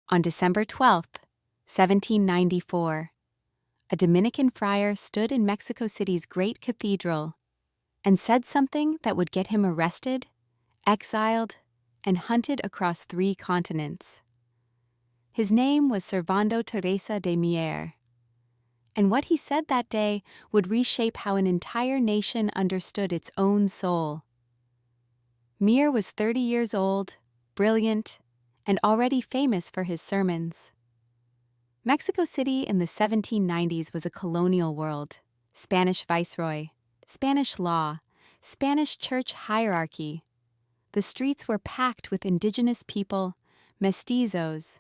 On December 12th, 1794, a Dominican friar stood in Mexico City's great cathedral and said something that would get him arrested, exiled, and hunted across 3 continents. His name was Servando Teresa de Mier, and what he said that day would reshape how an entire nation understood its own soul. Mier was 30 years old, brilliant, and already famous for his sermons. Mexico City in the 1790s was a colonial world: Spanish viceroy, Spanish law, Spanish church hierarchy. The streets were packed with indigenous people, mestizos,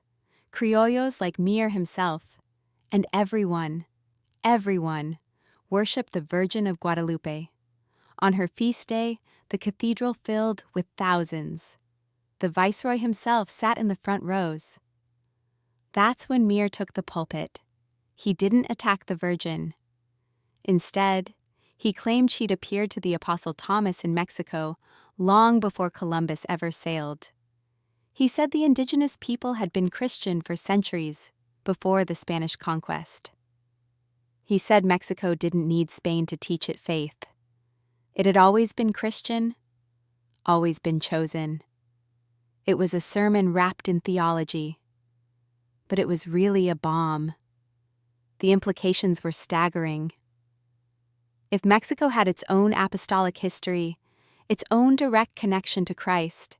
criollos like Mier himself, and everyone worshipped the Virgin of Guadalupe. On her feast day, the cathedral filled with thousands. The viceroy himself sat in the front rows. That's when Mier took the pulpit. He didn't attack the Virgin. Instead, he claimed she'd appeared to the Apostle Thomas in Mexico long before Columbus ever sailed. He said the indigenous people had been Christian for centuries before the Spanish conquest. He said Mexico didn't need Spain to teach it faith. It had always been Christian, always been chosen. It was a sermon wrapped in theology, but it was really a bomb. The implications were staggering. If Mexico had its own apostolic history, its own direct connection to Christ,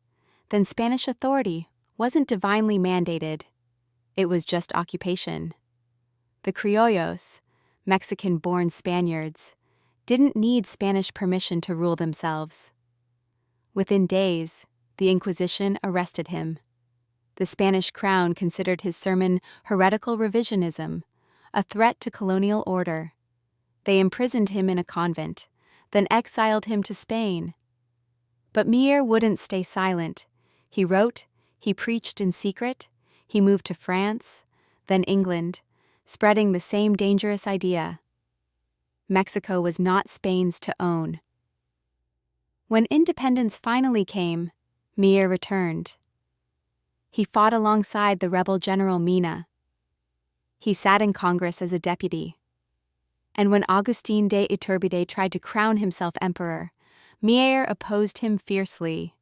then Spanish authority wasn't divinely mandated. It was just occupation. The criollos, Mexican-born Spaniards, didn't need Spanish permission to rule themselves. Within days, the Inquisition arrested him. The Spanish crown considered his sermon heretical revisionism, a threat to colonial order. They imprisoned him in a convent, then exiled him to Spain. But Mier wouldn't stay silent. He wrote, he preached in secret, he moved to France, then England, spreading the same dangerous idea. Mexico was not Spain's to own. When independence finally came, Mier returned. He fought alongside the rebel General Mina. He sat in Congress as a deputy. And when Agustín de Iturbide tried to crown himself emperor, Mier opposed him fiercely.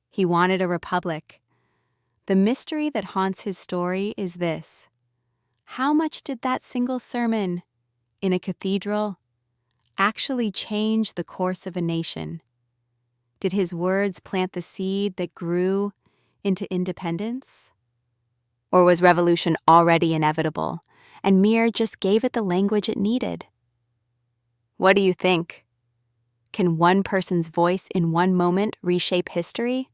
He wanted a republic. The mystery that haunts his story is this: how much did that single sermon, in a cathedral, actually change the course of a nation? Did his words plant the seed that grew into independence? Or was revolution already inevitable, and Mier just gave it the language it needed? What do you think? Can one person's voice in one moment reshape history?